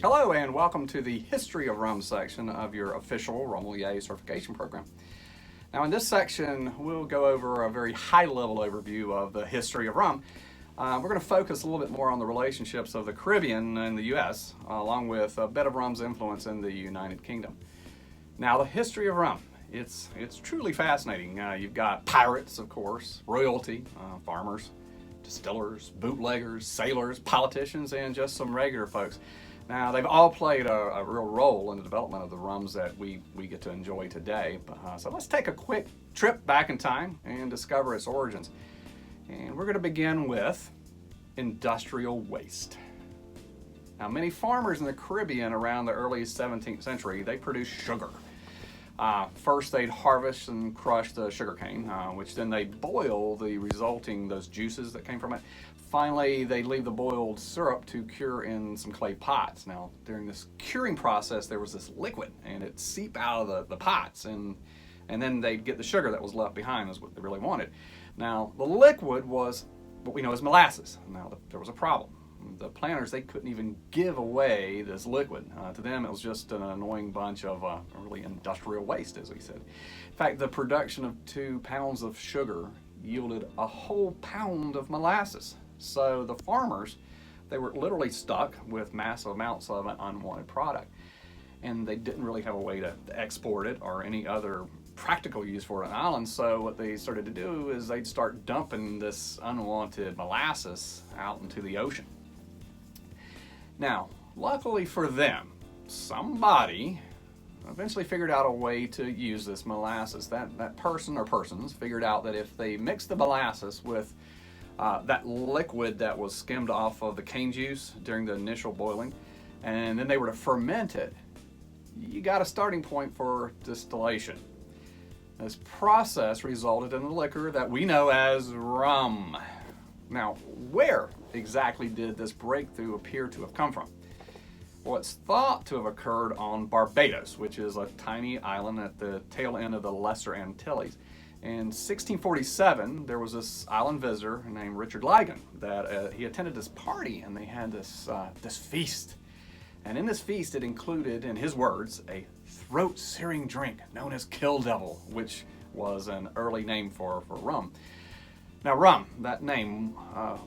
Hello and welcome to the History of Rum section of your official Sommelier certification program. Now in this section we'll go over a very high-level overview of the history of rum. We're going to focus a little bit more on the relationships of the Caribbean and the U.S. Along with a bit of rum's influence in the United Kingdom. Now the history of rum, it's truly fascinating. You've got pirates, of course, royalty, farmers, distillers, bootleggers, sailors, politicians, and just some regular folks. Now, they've all played a real role in the development of the rums that we get to enjoy today. So let's take a quick trip back in time and discover its origins. And we're going to begin with industrial waste. Now, many farmers in the Caribbean around the early 17th century, they produced sugar. First, they'd harvest and crush the sugarcane, which then they'd boil the resulting, those juices that came from it. Finally, they'd leave the boiled syrup to cure in some clay pots. Now, during this curing process, there was this liquid, and it'd seep out of the pots, and then they'd get the sugar that was left behind, is what they really wanted. Now, the liquid was what we know as molasses. Now, there was a problem. The planters, they couldn't even give away this liquid. To them, it was just an annoying bunch of really industrial waste, as we said. In fact, the production of 2 pounds of sugar yielded a whole pound of molasses. So the farmers, they were literally stuck with massive amounts of an unwanted product. And they didn't really have a way to export it or any other practical use for it on the island. So what they started to do is they'd start dumping this unwanted molasses out into the ocean. Now, luckily for them, somebody eventually figured out a way to use this molasses. That person or persons figured out that if they mixed the molasses with that liquid that was skimmed off of the cane juice during the initial boiling, and then they were to ferment it, you got a starting point for distillation. This process resulted in the liquor that we know as rum. Now, where exactly did this breakthrough appear to have come from? Well, it's thought to have occurred on Barbados, which is a tiny island at the tail end of the Lesser Antilles. In 1647, there was this island visitor named Richard Ligon that he attended this party, and they had this feast. And in this feast, it included, in his words, a throat-searing drink known as Kill Devil, which was an early name for rum. Now, rum, that name,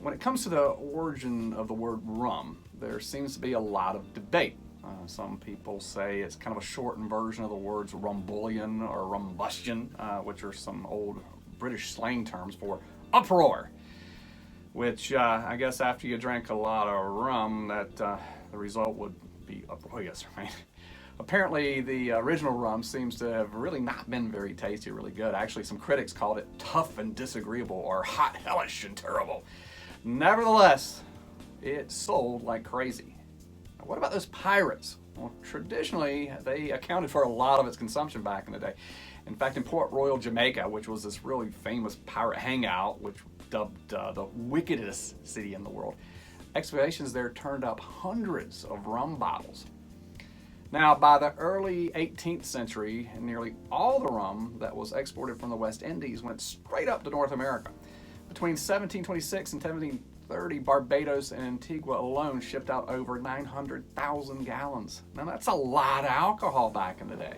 when it comes to the origin of the word rum, there seems to be a lot of debate. Some people say it's kind of a shortened version of the words rumbullion or rumbustion, which are some old British slang terms for uproar, which I guess after you drank a lot of rum, that the result would be uproarious, right? Apparently, the original rum seems to have really not been very tasty, really good. Actually, some critics called it tough and disagreeable, or hot, hellish, and terrible. Nevertheless, it sold like crazy. Now, what about those pirates? Well, traditionally, they accounted for a lot of its consumption back in the day. In fact, in Port Royal, Jamaica, which was this really famous pirate hangout, which dubbed the wickedest city in the world, excavations there turned up hundreds of rum bottles. Now, by the early 18th century, nearly all the rum that was exported from the West Indies went straight up to North America. Between 1726 and 1730, Barbados and Antigua alone shipped out over 900,000 gallons. Now, that's a lot of alcohol back in the day.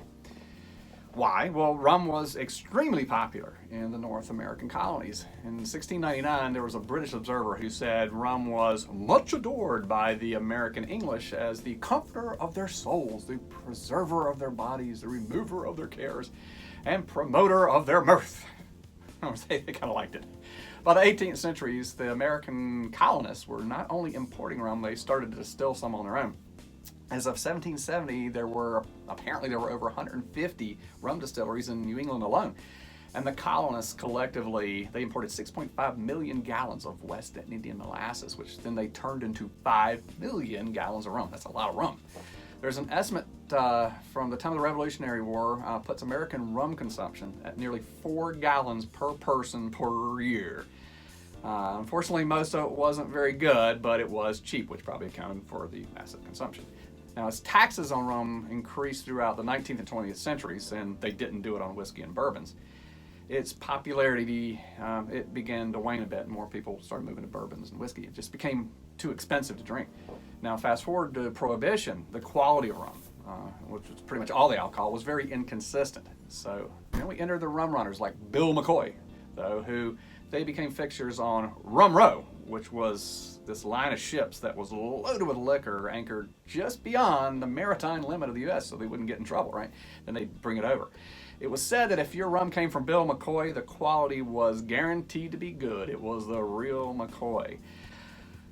Why? Well, rum was extremely popular in the North American colonies. In 1699, there was a British observer who said rum was much adored by the American English as the comforter of their souls, the preserver of their bodies, the remover of their cares, and promoter of their mirth. They kind of liked it. By the 18th centuries, the American colonists were not only importing rum, they started to distill some on their own. As of 1770, there were over 150 rum distilleries in New England alone. And the colonists collectively, they imported 6.5 million gallons of West Indian molasses, which then they turned into 5 million gallons of rum. That's a lot of rum. There's an estimate from the time of the Revolutionary War puts American rum consumption at nearly 4 gallons per person per year. Unfortunately, most of it wasn't very good, but it was cheap, which probably accounted for the massive consumption. Now, as taxes on rum increased throughout the 19th and 20th centuries, and they didn't do it on whiskey and bourbons, its popularity, it began to wane a bit. More people started moving to bourbons and whiskey. It just became too expensive to drink. Now, fast forward to Prohibition, the quality of rum, which was pretty much all the alcohol, was very inconsistent. So then we entered the rum runners like Bill McCoy, though, who they became fixtures on Rum Row, which was this line of ships that was loaded with liquor anchored just beyond the maritime limit of the U.S. so they wouldn't get in trouble, right? Then they'd bring it over. It was said that if your rum came from Bill McCoy, the quality was guaranteed to be good. It was the real McCoy.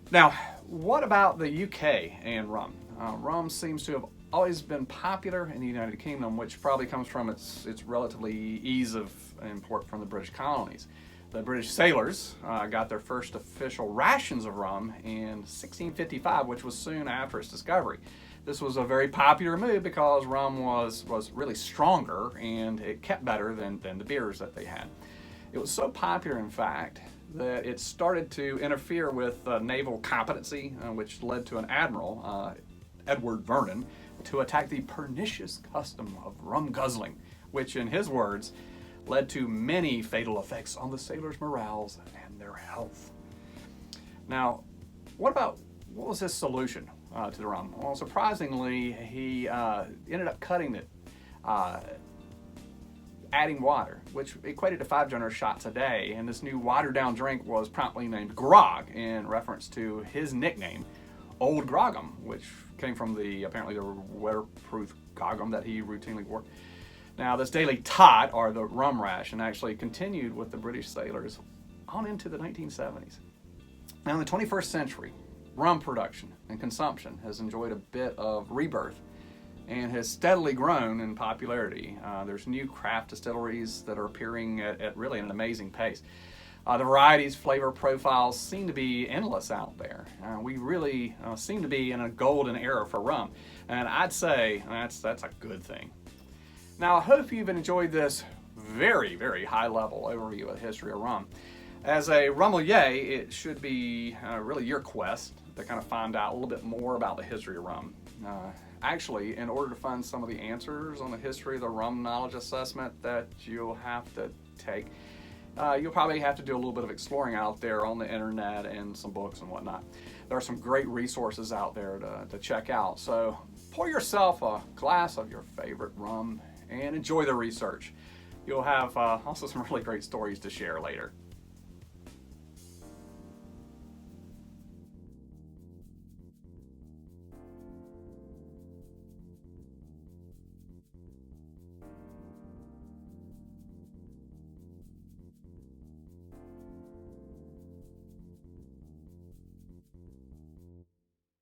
Now, what about the UK and rum? Rum seems to have always been popular in the United Kingdom, which probably comes from its relatively ease of import from the British colonies. The British sailors got their first official rations of rum in 1655, which was soon after its discovery. This was a very popular move because rum was really stronger and it kept better than the beers that they had. It was so popular, in fact, that it started to interfere with naval competency, which led to an admiral, Edward Vernon, to attack the pernicious custom of rum guzzling, which, in his words, led to many fatal effects on the sailors' morals and their health. Now, what was his solution to the rum? Well, surprisingly, he ended up cutting it, adding water, which equated to 5 generous shots a day, and this new watered-down drink was promptly named grog in reference to his nickname, Old Grogham, which came from apparently the weatherproof goggum that he routinely wore. Now, this daily tot, or the rum ration, actually continued with the British sailors on into the 1970s. Now, in the 21st century, rum production and consumption has enjoyed a bit of rebirth and has steadily grown in popularity. There's new craft distilleries that are appearing at really an amazing pace. The varieties, flavor profiles seem to be endless out there. We really seem to be in a golden era for rum, and I'd say that's a good thing. Now, I hope you've enjoyed this very, very high-level overview of the history of rum. As a rummelier, it should be really your quest to kind of find out a little bit more about the history of rum. Actually, in order to find some of the answers on the history of the rum knowledge assessment that you'll have to take, you'll probably have to do a little bit of exploring out there on the internet and some books and whatnot. There are some great resources out there to check out. So pour yourself a glass of your favorite rum and enjoy the research. You'll have also some really great stories to share later.